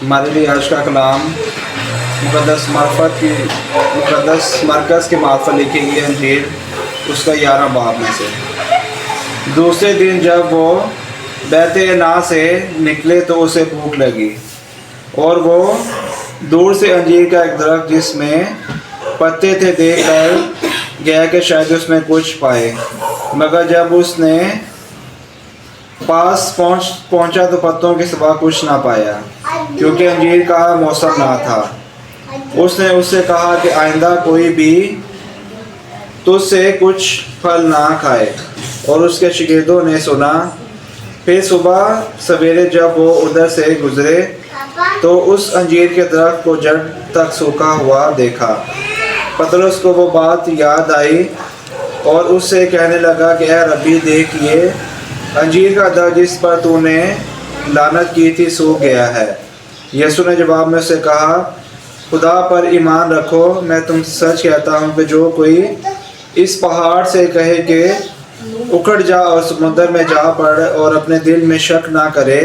हमारे लिए आज का कलाम मुक़द्दस मरकज़ के मार्फत लिखी गई अंजील उसका 11 बाब में से। दूसरे दिन जब वो बैत-ए-ना से निकले तो उसे भूख लगी और वो दूर से अंजीर का एक दरख्त जिसमें पत्ते थे देख कर गया कि शायद उसमें कुछ पाए, मगर जब उसने पास पहुंचा तो पत्तों के सिवा कुछ ना पाया, क्योंकि अंजीर का मौसम ना था। उसने उससे कहा कि आइंदा कोई भी तुझसे कुछ फल ना खाए, और उसके शागिर्दों ने सुना। फिर सुबह सवेरे जब वो उधर से गुजरे तो उस अंजीर के दरख्त को जड़ तक सूखा हुआ देखा। पतरस को वो बात याद आई और उससे कहने लगा कि ऐ रब्बी, देख, ये अंजीर का दरख्त जिस पर तूने लानत की थी सूख गया है। यीशु ने जवाब में उसे कहा, खुदा पर ईमान रखो, मैं तुमसे सच कहता हूँ कि जो कोई इस पहाड़ से कहे कि उखड़ जा और समुद्र में जा पड़, और अपने दिल में शक ना करे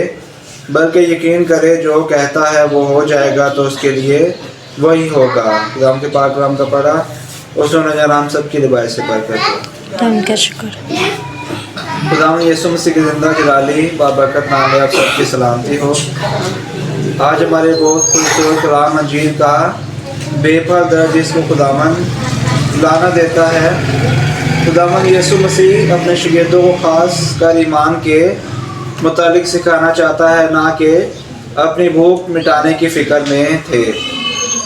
बल्कि यकीन करे जो कहता है वो हो जाएगा, तो उसके लिए वही होगा। खुदाम के पाक कलाम का पढ़ा, उसने आराम सब की रिवायत से बरकत हो। शुक्र खुदाम यीशु मसीह की जिंदा जलाली बाबरकत नाम में आप सबकी सलामती हो। आज हमारे बहुत खूबसूरत कलाम अंजीर का बेफल दर्द जिसको खुदावन लाना देता है। खुदावन यीशु मसीह अपने शागिर्दों को ख़ास कर ईमान के मुतालिक सिखाना चाहता है, ना कि अपनी भूख मिटाने की फ़िक्र में थे।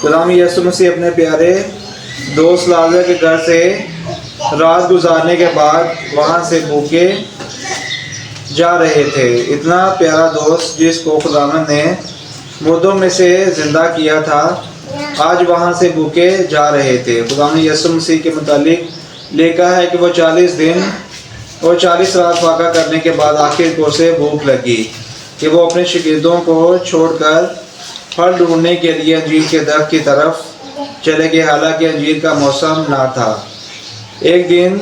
खुदावन यीशु मसीह अपने प्यारे दोस्त लाज़र के घर से रात गुजारने के बाद वहाँ से भूखे जा रहे थे। इतना प्यारा दोस्त जिसको खुदावन ने मुर्दों में से ज़िंदा किया था, आज वहाँ से भूखे जा रहे थे। खुदावन यीशु मसीह के मुतालिक लिखा है कि वो 40 दिन और 40 रात फाका करने के बाद आखिर को उसे भूख लगी कि वो अपने शागिर्दों को छोड़कर फल ढूंढने के लिए अंजीर के दरख्त की तरफ चले गए, हालांकि अंजीर का मौसम ना था। एक दिन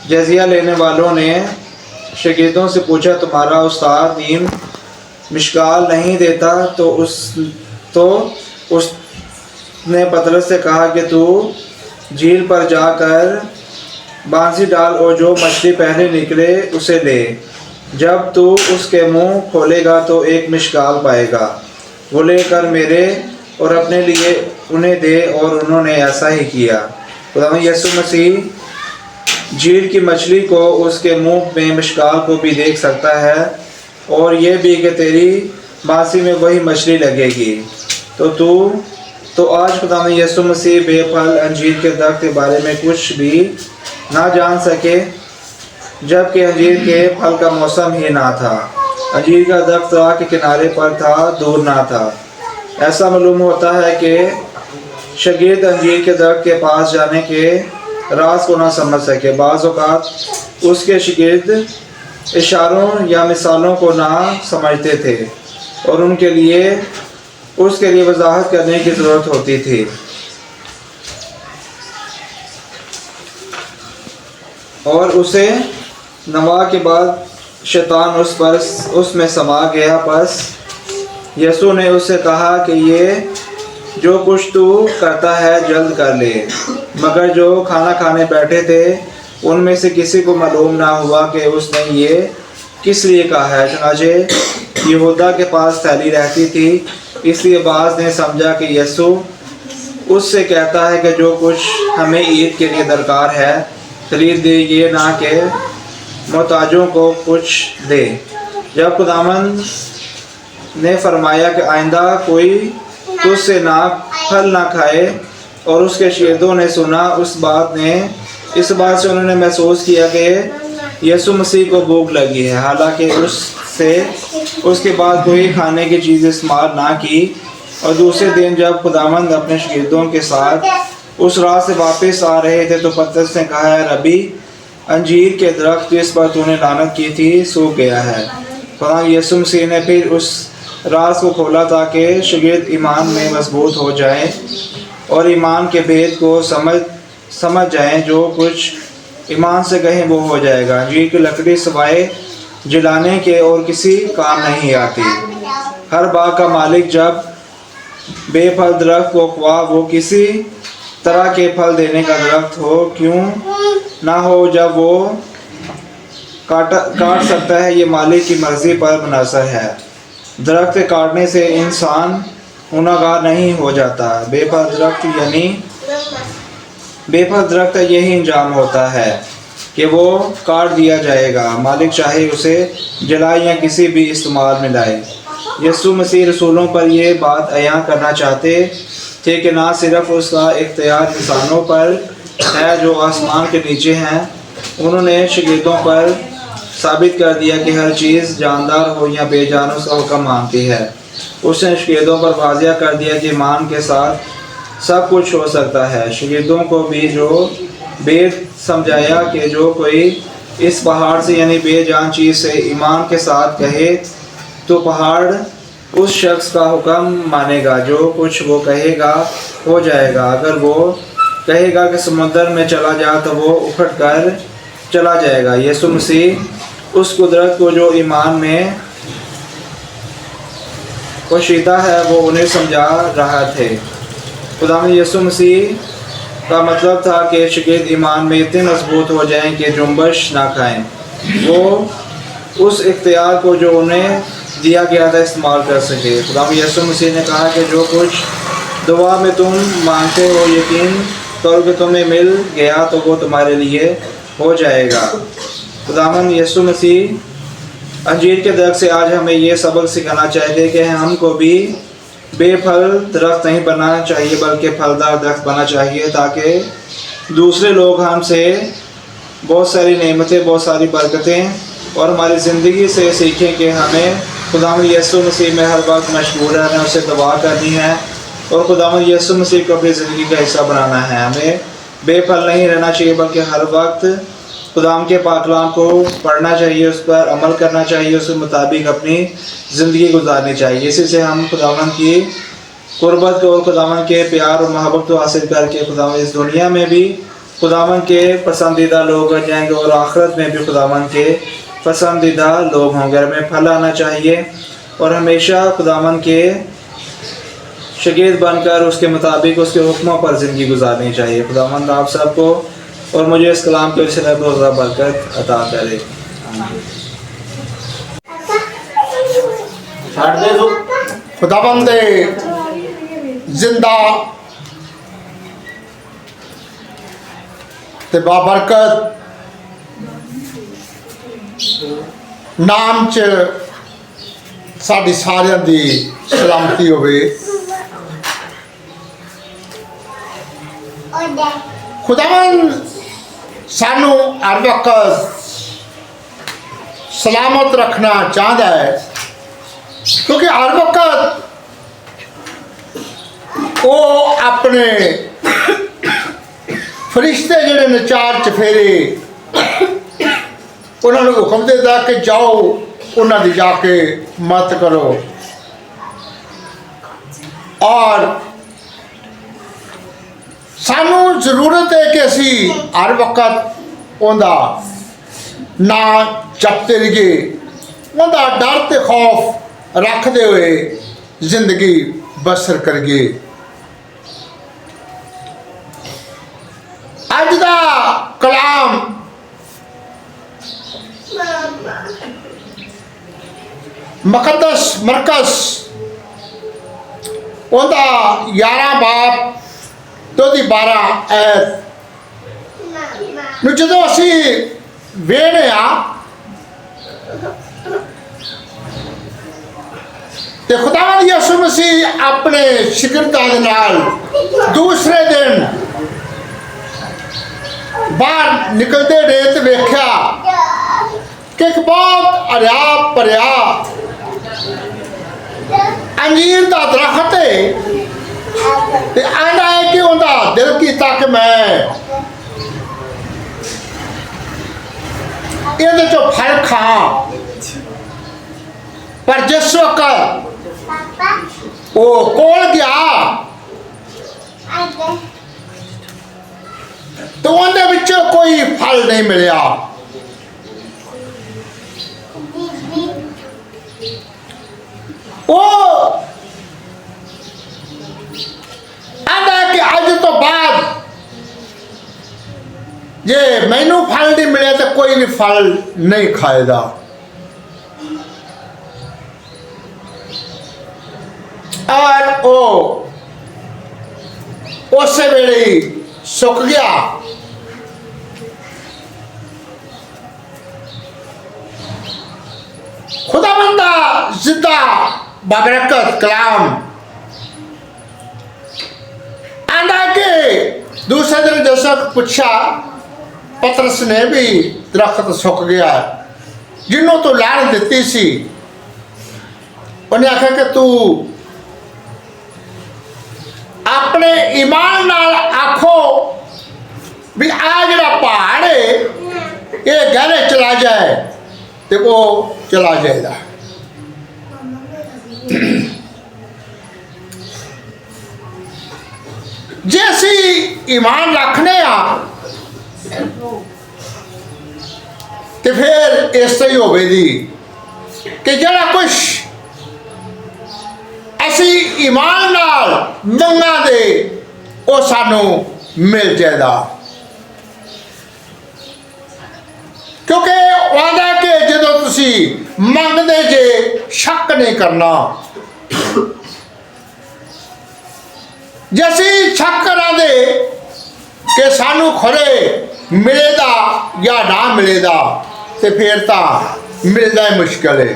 जजिया लेने वालों ने शागिर्दों से पूछा, तुम्हारा उस्ताद नीम मिशकाल नहीं देता? तो उसने पतरस से कहा कि तू झील पर जाकर बांसी डाल और जो मछली पहले निकले उसे ले। जब तू उसके मुंह खोलेगा तो एक मिशकाल पाएगा, वो लेकर मेरे और अपने लिए उन्हें दे। और उन्होंने ऐसा ही किया। खुदावंद यीशु मसीह झील की मछली को उसके मुंह में मिशकाल को भी देख सकता है, और ये भी कि तेरी बांसी में वही मछली लगेगी। तो आज खुदावंद यीशु मसीह बेफल अंजीर के दरख्त के बारे में कुछ भी ना जान सके, जबकि अंजीर के फल का मौसम ही ना था। अंजीर का दरख्त राह के किनारे पर था, दूर ना था। ऐसा मालूम होता है कि शागिर्द अंजीर के दरख्त के पास जाने के राज को ना समझ सके। बाज़ औक़ात उसके शागिर्द इशारों या मिसालों को ना समझते थे और उसके लिए वजाहत करने की ज़रूरत होती थी। और उसे नवा के बाद शैतान उसमें समा गया। बस यीशु ने उससे कहा कि ये जो कुछ तू करता है जल्द कर ले। मगर जो खाना खाने बैठे थे उनमें से किसी को मालूम ना हुआ कि उसने ये किस लिए कहा है। चुनांचे यहूदा के पास थैली रहती थी, इसलिए बाज़ ने समझा कि यीशु उससे कहता है कि जो कुछ हमें ईद के लिए दरकार है खरीद दे, ये ना कि मोहताजों को कुछ दे। जब खुदावंद ने फरमाया कि आइंदा कोई तुझसे फल ना खाए, और उसके शागिर्दों ने सुना इस बात से उन्होंने महसूस किया कि यीशु मसीह को भूख लगी है, हालांकि उसके बाद कोई खाने की चीज़ इस्तेमाल ना की। और दूसरे दिन जब खुदावंद अपने शागिर्दों के साथ उस राह से वापस आ रहे थे तो पतरस ने कहा, है रब्बी, अंजीर के दरख्त जिस पर तूने लानत की थी सूख गया है। खुदा यीशु मसीह ने फिर उस राज को खोला ताकि शागिर्द ईमान में मजबूत हो जाएं और ईमान के भेद को समझ जाएं। जो कुछ ईमान से कहें वो हो जाएगा। अंजीर की लकड़ी सिवाय जलाने के और किसी काम नहीं आती। हर बाग का मालिक जब बेफल दरख्त को ख्वाह वो किसी तरह के फल देने का दरख्त हो क्यों ना हो, जब वो काट सकता है, ये मालिक की मर्जी पर मुनहसर है। दरख्त काटने से इंसान गुनहगार नहीं हो जाता। बेफल दरख्त यही अंजाम होता है कि वो काट दिया जाएगा, मालिक चाहे उसे जलाए या किसी भी इस्तेमाल में लाए। यीशु मसीह रसूलों पर यह बात अयां करना चाहते थे कि ना सिर्फ उसका इख्तियार इंसानों पर है जो आसमान के नीचे हैं, उन्होंने शागिर्दों पर साबित कर दिया कि हर चीज़ जानदार हो या बेजान उसका हुक्म मानती है। उसने शागिर्दों पर वाज़िया कर दिया कि ईमान के साथ सब कुछ हो सकता है। शागिर्दों को भी जो बेद समझाया कि जो कोई इस पहाड़ से यानी बेजान चीज़ से ईमान के साथ कहे तो पहाड़ उस शख्स का हुक्म मानेगा, जो कुछ वो कहेगा हो जाएगा। अगर वो कहेगा कि समुद्र में चला जा तो वो उखड़ कर चला जाएगा। यीशु मसीह उस कुदरत को जो ईमान में पोशीदा है वो उन्हें समझा रहा थे। खुदावंद यीशु मसीह का मतलब था कि शागिर्द ईमान में इतने मजबूत हो जाएं कि जुम्बश ना खाएं। वो उस इख्तियार को जो उन्हें दिया गया था इस्तेमाल कर सके। खुदावंद यीशु मसीह ने कहा कि जो कुछ दुआ में तुम मांगते हो यकीन करो कि तुम्हें मिल गया तो वो तुम्हारे लिए हो जाएगा। खुदावंद यीशु मसीह अंजीर के दरख्त से आज हमें ये सबक सिखाना चाहिए कि हमको भी बेफल दरख्त नहीं बनना चाहिए बल्कि फलदार दरख्त बनना चाहिए, ताकि दूसरे लोग हमसे बहुत सारी नेमतें, बहुत सारी बरकतें और हमारी ज़िंदगी से सीखें कि हमें खुदावंद यीशु मसीह में हर वक्त मशगूल रहना, उससे दुआ करनी है और खुदावंद यीशु मसीह को अपनी ज़िंदगी का हिस्सा बनाना है। हमें बेफल नहीं रहना चाहिए बल्कि हर वक्त खुदावंद के पाक कलाम को पढ़ना चाहिए, उस पर अमल करना चाहिए, उसके मुताबिक अपनी ज़िंदगी गुजारनी चाहिए। इसी से हम खुदावंद की कुर्बत को और खुदावंद के प्यार और मोहब्बत को हासिल करके खुदावंद इस दुनिया में भी खुदावंद के पसंदीदा लोग बन जाएंगे और आखिरत में भी खुदावंद के पसंदीदा लोग होंगे। हमें फल आना चाहिए और हमेशा खुदावंद के शागिर्द बनकर उसके मुताबिक उसके हुक्मों पर ज़िंदगी गुजारनी चाहिए। खुदावंद आप सबको और मुझे इस कलाम के वसीले बहुत ज़्यादा बरकत अता करे। खुदावंद जिंदा ते बाबरकत नाम च साडी सारियां दी सलामती होवे। खुदावंद सानू हर वक्त सलामत रखना चाहता है, क्योंकि हर वक्त वो अपने फरिश्ते जिहड़े ने चार चफेरे उन्होंने हुक्म देता कि जाओ उन्होंने जाके मत करो, और सानू जरूरत है कि असी हर वक्त उनका ना जपते रहिए, उनका डर ते खौफ रखते हुए जिंदगी बसर करिए। अज का कलाम मुकद्दस मरकस उनका 11 बाब तो 12 ऐत जो असी वेने तो खुदावंद यीशु मसीह अपने शिगिर्दां दे नाल दूसरे दिन बाहर निकलते रहे तो वेख्या कि एक बहुत हरिया भरिया अंजीर का दरख्त है। आना है कि उनका दिल किया कि मैं ये चो फल खां, पर जिस वक्त वो कोल गया तो उनके विचों कोई फल नहीं मिलया। ਉਹ ਆਂਦਾ ਕਿ ਅੱਜ ਤੋਂ ਬਾਅਦ ਜੇ ਮੈਨੂੰ ਫਲ ਨਹੀਂ ਮਿਲਿਆ ਤਾਂ ਕੋਈ ਵੀ ਫਲ ਨਹੀਂ ਖਾਏਗਾ। और वो उस वेले सुक गया। खुदा बंदा जिद्दा बबरकत कलाम आंदा के दूसरे दिन जैसा पूछा पतरस ने भी दरख्त सुक गया जिन्हों तो लान दी सी। उन्हें आखा कि तू अपने ईमान नाल आखो भी आ जड़ा पहाड़ है ये गहरे चला जाए तो वो चला जाएगा। जे असी ईमान रखने तो फिर इस तरह ही होगी कि जड़ा कुछ असी ईमान नाल मंगा दे वो सानू मिल जाएगा। क्योंकि वादा के जो तुसी मंगते जे शक नहीं करना। जैसी शक करा दे कि सानू खरे मिलेगा या ना मिलेगा तो फिर तो मिलना ही मुश्किल है।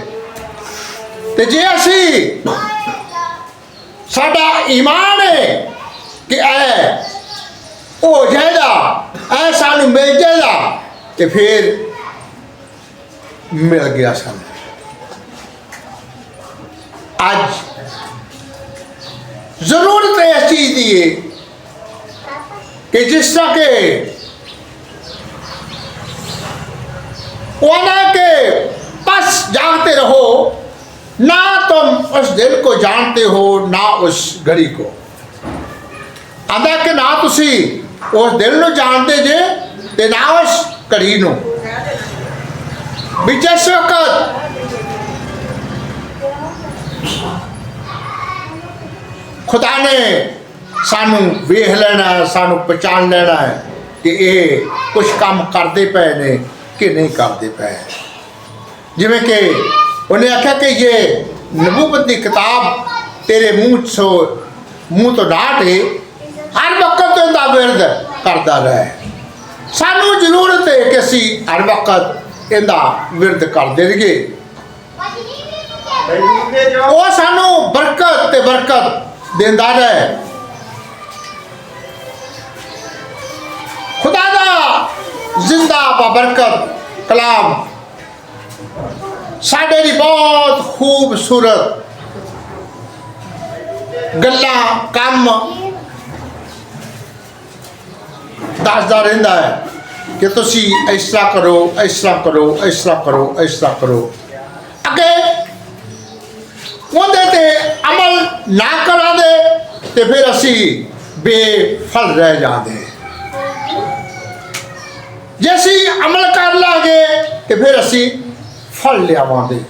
तो जे असी साडा ईमान है कि ऐ हो जाएगा ऐ सानू मिल जाएगा तो फिर मिल गया सानू। आज जरूरत है इस चीज की है कि जिस तरह के के बस जानते रहो ना तुम उस दिन को जानते हो ना उस घड़ी को। आंदा कि ना तुसी उस दिन को जानते जे ते ना उस घड़ी नो। भी जिस वक्त खुदा ने सानू वेख लेना है सानू पहचान लेना है कि ये कुछ काम करते पे ने कि नहीं करते पे। जिमें कि उन्हें आख्या कि ये नबूवत की किताब तेरे मुंह तो डांट है हर वक्त तो इनका विरद करता रहे। सानू जरूरत है कि असी हर वक्त इनका विरद करते रहिए। वो सानू बरकत ते बरकत देंदा रहे। खुदा दा जिंदा बरकत कलाम साढ़े दी बहुत खूबसूरत गल्ला काम दसदा रहिंदा है कि तुसी इस तरह करो इस तरह करो इस तरह करो इस तरह करो। अगे उहदे ते अमल ना करा दे ते फिर असी बेफल रह जाते। जे असी अमल कर लांगे तो फिर असी फल लियावांगे।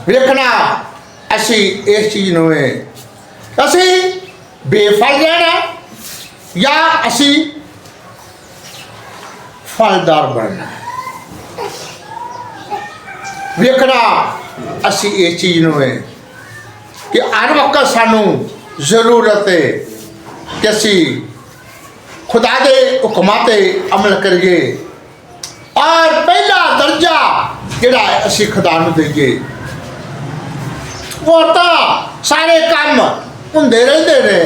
वेखना असी इस चीज नूं असी बेफल रहना या असी फलदार बनना। वेखना असी इस चीज नूं कि हर वक्त सानू जरूरत है कि असी खुदा दे हुक्मां ते अमल करिए और पहला दर्जा जिहड़ा असी खुदा नूं देइए। वो तो सारे काम हुंदे रहिंदे ने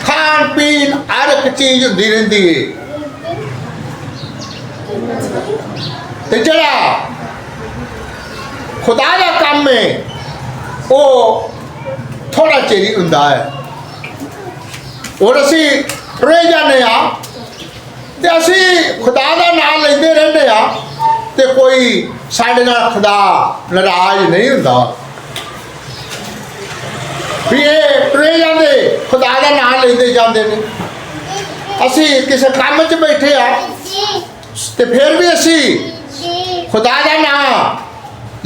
खान पीन हर एक चीज हुंदी रहिंदी है। ते जिहड़ा खुदा दा काम है वो थोड़ा चिर ही हुंदा है। और असी रह जाने ते असी खुदा दा नाम लेंदे रहंदे ते कोई साडे नाल खुदा नाराज नहीं हुंदा। भी ये रह जाते खुदा दा नाम लेंदे जांदे ने। असी किसी काम च बैठे ते फिर भी असी खुदा दा नाम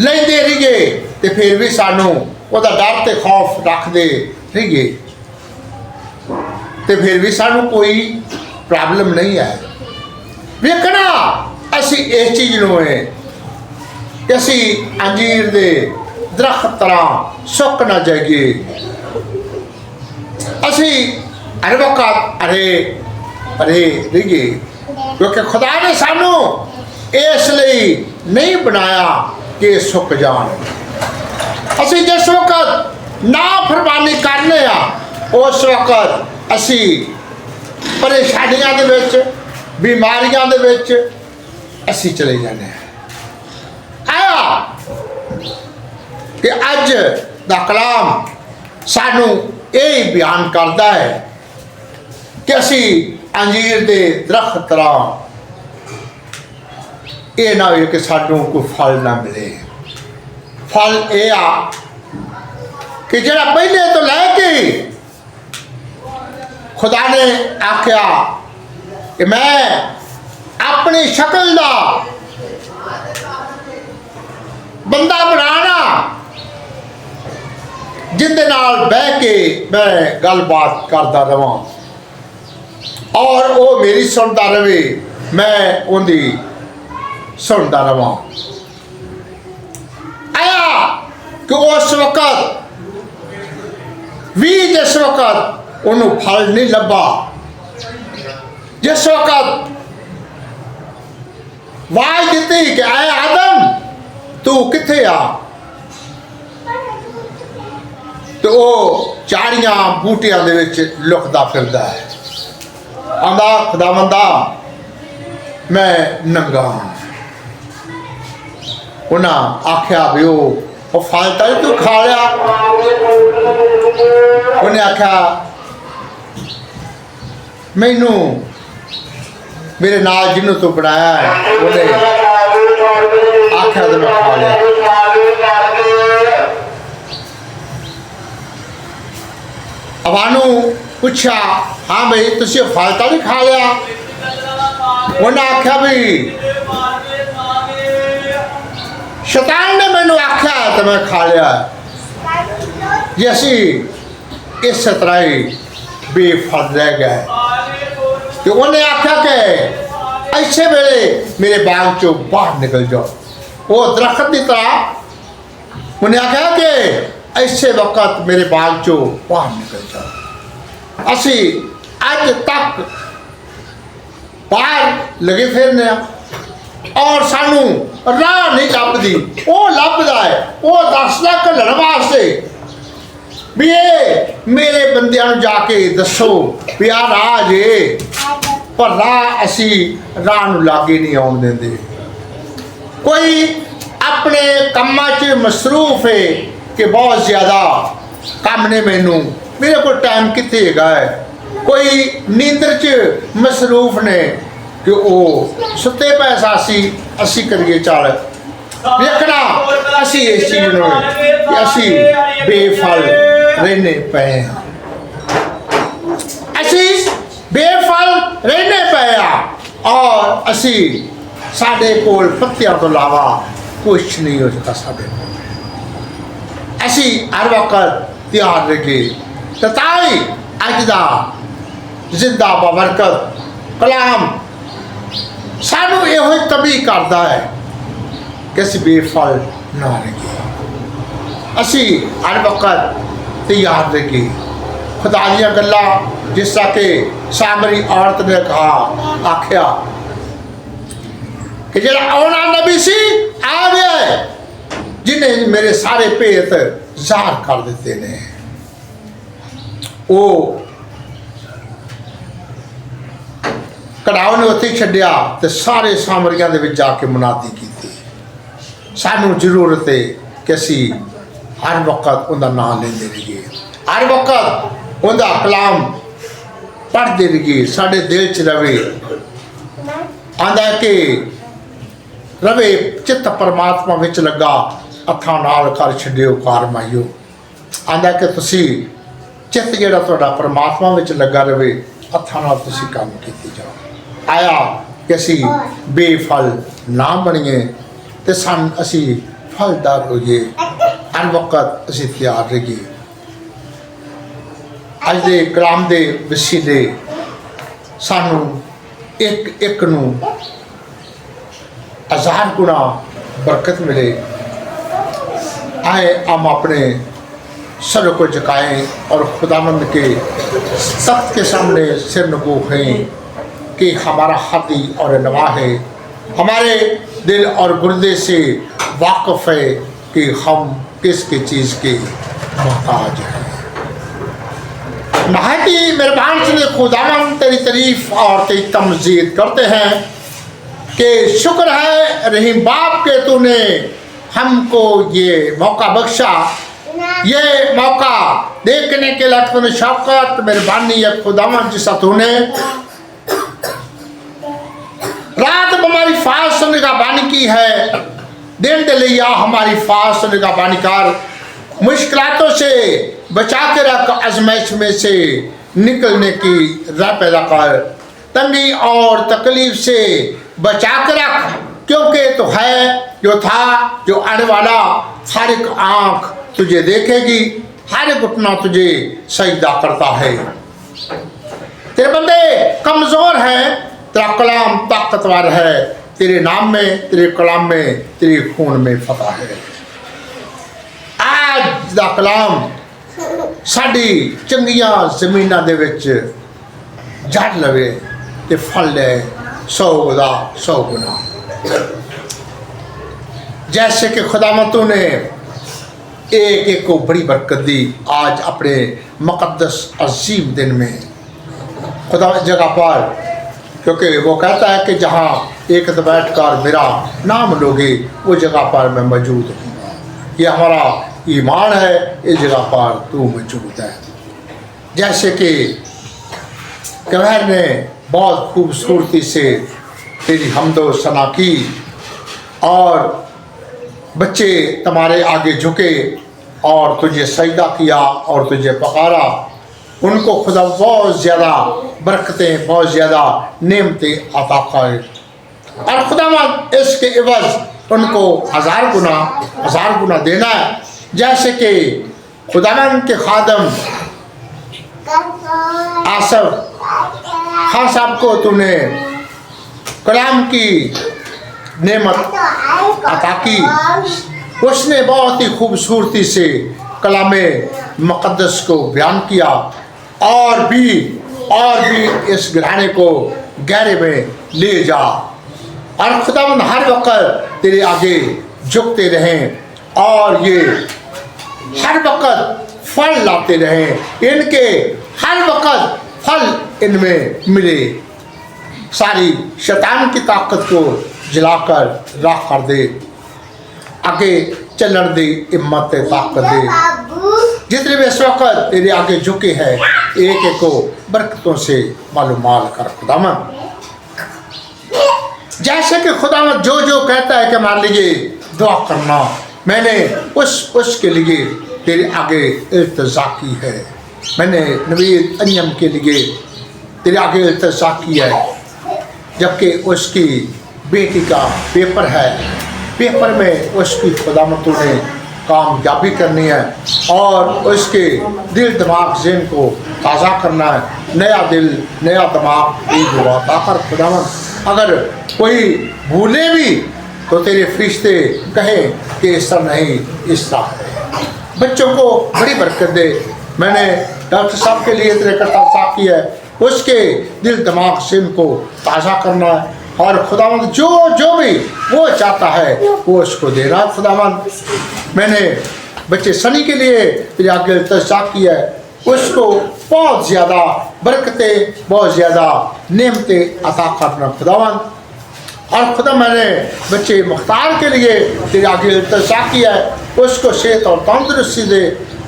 ਲੈਂਦੇ ਰਹੀਏ ਤੇ ਫਿਰ ਵੀ ਸਾਨੂੰ ਉਹਦਾ ਡਰ ਤੇ ਖੌਫ ਰੱਖਦੇ ਰਹੀਏ ਤੇ ਫਿਰ ਵੀ ਸਾਨੂੰ ਕੋਈ ਪ੍ਰੋਬਲਮ ਨਹੀਂ ਹੈ। ਵੇਖਣਾ ਅਸੀਂ ਇਸ ਚੀਜ਼ ਨੂੰ ਹੈ ਕਿ ਅਸੀਂ ਅੰਜੀਰ ਦੇ ਦਰਖਤ ਤਰ੍ਹਾਂ ਸੁੱਕ ਨਾ ਜਾਈਏ। ਅਸੀਂ ਹਰ ਵਕਤ ਅਰੇ ਰਹੀਏ ਕਿਉਂਕਿ ਖੁਦਾ ਨੇ ਸਾਨੂੰ ਇਸ ਲਈ ਨਹੀਂ ਬਣਾਇਆ ਕਿ ਸੁੱਕ ਜਾਣ। ਅਸੀਂ ਜਿਸ ਵਕਤ ਨਾ ਫਰਮਾਨੀ ਕਰਨੇ ਆ ਉਸ ਵਕਤ ਅਸੀਂ ਪਰੇਸ਼ਾਨੀਆਂ ਦੇ ਵਿੱਚ ਬਿਮਾਰੀਆਂ ਦੇ ਵਿੱਚ ਅਸੀਂ ਚਲੇ ਜਾਂਦੇ ਹਾਂ। ਆਇਆ ਕਿ ਅੱਜ ਦਾ ਕਲਾਮ ਸਾਨੂੰ ਇਹ ਬਿਆਨ ਕਰਦਾ ਹੈ ਕਿ ਅਸੀਂ ਅੰਜੀਰ ਦੇ ਦਰਖਤ ਤਰ੍ਹਾਂ ਇਹ ਨਾ ਹੋਏ ਕਿ ਸਾਨੂੰ ਕੋਈ ਫਲ ਨਾ ਮਿਲੇ। ਫਲ ਇਹ ਆ ਕਿ ਜਿਹੜਾ ਪਹਿਲੇ ਤੋਂ ਲੈ ਕੇ खुदा ने आख्या कि मैं अपनी शक्ल दा बंदा बनाना जिंदे नाल बह के मैं गलबात करता रहा और वो मेरी सुनता रहे मैं उनकी सुनता रहा। आया कि उस वक्त भी जिस वक्त ਉਹਨੂੰ ਫਲ ਨਹੀਂ ਲੱਭਾ, ਜਿਸ ਵਕਤ ਆਵਾਜ਼ ਦਿੱਤੀ ਕਿ ਐ ਆਦਮ ਤੂੰ ਕਿੱਥੇ ਆ, ਤੇ ਉਹ ਝਾੜੀਆਂ ਬੂਟਿਆਂ ਦੇ ਵਿੱਚ ਲੁਕਦਾ ਫਿਰਦਾ ਹੈ। ਆਂਦਾ ਖੁਦਾਵੰਦਾ ਮੈਂ ਨੰਗਾ। ਉਹਨਾਂ ਆਖਿਆ ਵੀ ਉਹ ਫਲ ਤਾਂ ਤੂੰ ਖਾ ਲਿਆ। ਉਹਨੇ ਆਖਿਆ मैनू मेरे नाल जिन्हों तो बनाया है उन्हें आख्या तो मैं खा लिया। अबानू पूछा हाँ भाई तुसी फल तो नहीं खा लिया। उन्हें आख्या भी शैतान ने मैनू आख्या तो मैं खा लिया। जे असी इस तरह ही बेफल रह गए तो उन्हें आख्या कि ऐसे वेले मेरे बाग चो बाहर निकल जाओ। वो दरख्त की तरह उन्हें आख्या कि ऐसे वक्त मेरे बाग चो बाहर निकल जाओ। असी अज तक बाहर लगे फिरने और सानू राह नहीं लभदी। वो लभदा है वो दसदा घल्लण वास्ते भी ये मेरे बंदियां नूं जाके दसो भी आ राह जे, पर राह असी राह नूं लागे नहीं आउण देंदे। कोई अपने कामां च मसरूफ है कि बहुत ज़्यादा काम ने मैनू मेरे को टाइम कित्थे हैगा है। कोई नींदर च मसरूफ ने कि वो सुते पै असी करिए चल वेखना असी इस चीज़ नूं कि असी बेफल रहने पे हैं। असी बेफल रहने पे और असी साढ़े कोल पत्तियां तो इलावा कुछ नहीं हो सकता। साढ़े कोल असी हर वक्त तैयार रहिए। तो ताई अज दा जिंदा बबरकत कलाम सानू इहो तभी करता है कि असी बेफल ना रहिए। असी हर वक्त तैयार रहिए। खुदा दियां गल्लां जिस तरह के सामरी औरत ने कहा आख्या कि जो आना नबी सी आ गया है जिन्हें मेरे सारे भेत ज़ाहिर कर दिते ने। वो कढ़ाव ने उत्थे छड्डिया ते सारे सामरियां दे विच जाके मुनादी की। सानू जरूरत है कि असी हर वक्त उनका नाम लेंदे रहिए, हर वक्त उनका कलाम पढ़ते रहिए, साढ़े दिल च रवे। आंदा कि रवे चित्त परमात्मा विच लगा हत्थां नाल कर छड्डियो कार माइयो। आंदा कि तुसी चित्त जिहड़ा तुहाडा परमात्मा विच लगा रवे हत्थां नाल तुसी काम कीते जाओ। आया कि असी बेफल ना बणीए ते सन असी फलदार होइए, हर वक्त असीं तैयार रहिए। अज दे कलाम दे वसीले सानू एक एक नू 1000 गुना बरकत मिले। आए हम अपने सर को झुकाएं और खुदावंद के सख्त के सामने सिर नबूखें कि हमारा हाथी और नवा है, हमारे दिल और गुर्दे से वाकिफ है कि हम किसकी चीज़ के मोहताज हैं। नहायती मेहरबान से खुदावंद तेरी तारीफ और तेरी तमजीद करते हैं कि शुक्र है रहीम बाप के तूने हमको ये मौका बख्शा, ये मौका देखने के लिए तूने शौकत मेहरबानी है खुदावंद जिसा तूने रात हमारी फास निगाहबानी की है, दिन दलिया हमारी फास निगाहबानी कर, मुश्किलातों से बचा के रख, आजमाइश में से निकलने की राह पैदा कर, तंगी और तकलीफ से बचा के रख, क्योंकि तो है जो था जो आने वाला, हर एक आँख तुझे देखेगी, हर एक घुटना तुझे सजदा करता है। तेरे बंदे कमज़ोर हैं, तेरा कलाम ताकतवर है, तेरे नाम में, तेरे कलाम में, तेरे खून में फतह है। आज दा कलाम साडी चंगियां जमीनां दे विच जड़ लवे ते फल ले 100 दा 100 गुना। जैसे कि खुदावंद ने एक एक को बड़ी बरकत दी आज अपने मुकद्दस अजीम दिन में खुदा जगह पर, क्योंकि वो कहता है कि जहाँ एक बैठ कर मेरा नाम लोगे वो जगह पर मैं मौजूद हूँ। ये हमारा ईमान है, इस जगह पर तू मौजूद है। जैसे कि कहर ने बहुत खूबसूरती से तेरी हम्दो सना की और बच्चे तुम्हारे आगे झुके और तुझे सजदा किया और तुझे पुकारा, उनको खुदा बहुत ज़्यादा बरकतें, बहुत ज़्यादा नेमतें अता करे और खुदावंद इसके एवज उनको 1000 गुना देना है। जैसे कि खुदावंद के खादम आसफ खान साहब को तूने कलाम की नेमत अता की, उसने बहुत ही खूबसूरती से कलामे मुक़द्दस को बयान किया और भी इस घराने को गहरे में ले जा और खुदावंद हर वक्त तेरे आगे झुकते रहें और ये हर वक्त फल लाते रहें, इनके हर वक्त फल इनमें मिले। सारी शैतान की ताकत को जलाकर राख कर दे, आगे चलने दे हिम्मत ताकत दे। जितने भी इस वक्त तेरे आगे झुके हैं एक एक को बरकतों से मालूमाल कर खुदावंद। जैसे कि खुदावंद जो जो कहता है कि हमारे लिए दुआ करना, मैंने उसके लिए तेरे आगे इल्तिजा की है। मैंने नवीद अन्यम के लिए तेरे आगे इल्तिजा की है, जबकि उसकी बेटी का पेपर है, पेपर में उसकी खुदावंद ने कामयाबी करनी है और उसके दिल दिमाग ज़हन को ताज़ा करना है, नया दिल नया दिमाग ईद हुआ ताकर खुदावंद। अगर कोई भूले भी तो तेरे फरिश्ते कहें कि इस तरह नहीं, इस तरह है। बच्चों को बड़ी बरकत दे। मैंने डॉक्टर साहब के लिए तेरे करता साफ किया है, उसके दिल दिमाग ज़हन को ताज़ा करना है और खुदावंद जो भी वो चाहता है वो उसको देना है। खुदावंद मैंने बच्चे सनी के लिए तेरे आगे इल्तिजा किया है, उसको बहुत ज़्यादा बरकतें, बहुत ज़्यादा नेमतें अता करना खुदावंद। और खुदा मैंने बच्चे मुख्तार के लिए तेरे आगे इल्तिजा किया है, उसको सेहत और तंदुरुस्ती दे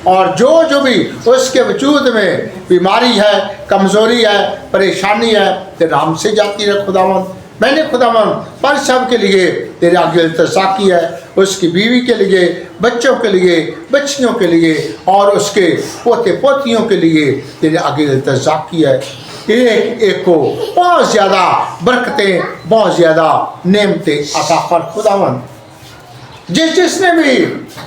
और जो भी उसके वजूद में बीमारी है, कमज़ोरी है, परेशानी है, तेरे नाम से जाती है खुदावंद। मैंने खुदावंद पर सब के लिए तेरे आगे इल्तिजा किया है, उसकी बीवी के लिए, बच्चों के लिए, बच्चियों के लिए और उसके पोते पोतियों के लिए तेरे आगे इल्तिजा किया है। एक एक को बहुत ज़्यादा बरकतें, बहुत ज़्यादा नेमतें अता कर खुदावंद। जिसने भी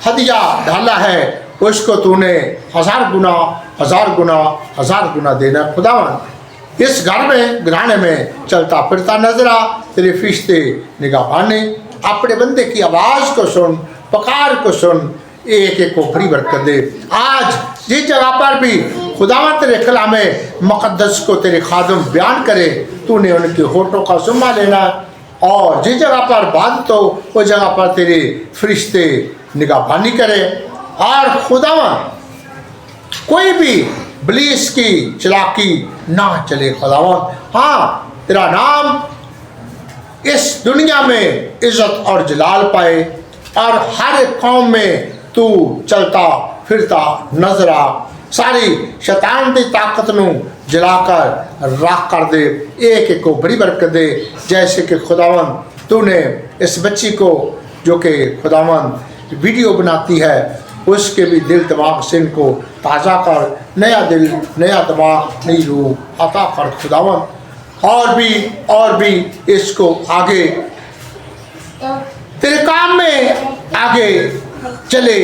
हदिया डाला है उसको तूने 1000 गुना 1000 गुना 1000 गुना देना खुदावन। इस घर में घराने में चलता फिरता नजर आ, तेरे फरिश्ते निगाहबानी अपने बंदे की आवाज़ को सुन, पुकार को सुन, एक एक को बड़ी बरकत दे। आज जिस जगह पर भी खुदावन तेरे कलामे मुक़द्दस को तेरे खादम बयान करे, तूने उनके होठों का ज़िम्मा लेना, और जिस जगह पर बात हो उस जगह पर तेरे फरिश्ते निगाहबानी करे। और खुदावन कोई भी इब्लीस की चालाकी ना चले खुदावन। हाँ, तेरा नाम इस दुनिया में इज्जत और जलाल पाए, और हर कौम में तू चलता फिरता नजर आ, सारी शैतान की ताकत नू जलाकर राख कर दे, एक एक को बड़ी बरकत दे। जैसे कि खुदावन तूने इस बच्ची को जो कि खुदावन वीडियो बनाती है उसके भी दिल दिमाग से इनको ताज़ा कर, नया दिल नया दिमाग नई रूह अता कर खुदावन। और भी इसको आगे तेरे काम में आगे चले,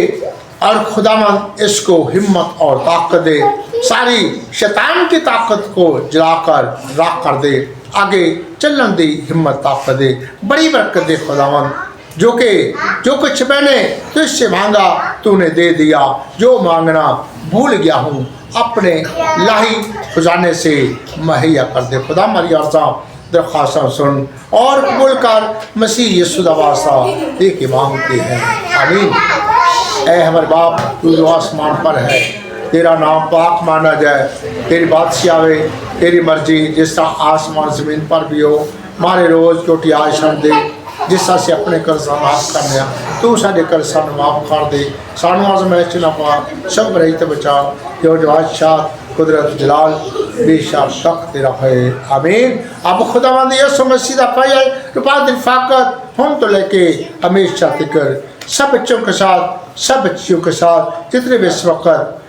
और खुदावन इसको हिम्मत और ताकत दे, सारी शैतान की ताकत को जलाकर राख कर दे, आगे चलने दी हिम्मत ताकत दे, बड़ी बरकत दे खुदावन। जो कुछ मैंने तुझसे मांगा तूने दे दिया, जो मांगना भूल गया हूँ अपने लाही खजाने से मुहैया कर दे खुदा। हमारी अर्ज़ा दरख्वास्त सुन और कबूल कर, मसीह यीशु दा वास्ता दे के मांगते हैं, आमीन। ऐ हमारे बाप तू जो आसमान पर है, तेरा नाम पाक माना जाए, तेरी बादशाह आवे, तेरी मर्जी जिस तरह आसमान ज़मीन पर भी हो। मारे रोज़ रोटी आज हम दे, जिस तरह से अपने कर्जा माफ़ करने, तू साढ़े कर्जा माफ़ कर दे, सानू आज़माइश ना पा, सब रही तो बचा, जो बादशाह कुदरत जलाल बेशक तक तेरा है, आमीन। अब खुदावंद यीशु मसीह दा फजल रुपात रिफाकत हम तो लेके हमेशा तिकर सब बच्चों के साथ, सब बच्चियों के साथ जितने भी इस वक्त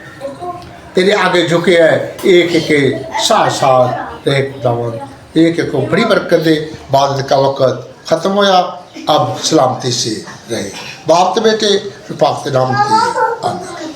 तेरे आगे झुके हैं, एक एक साथ साथ रहे खुदावंद, एक एक को बड़ी बरकत दे। बाद का वक्त ख़त्म होया, अब सलामती से रहे। बाप तो बेटे पाक नाम दिए, आमीन।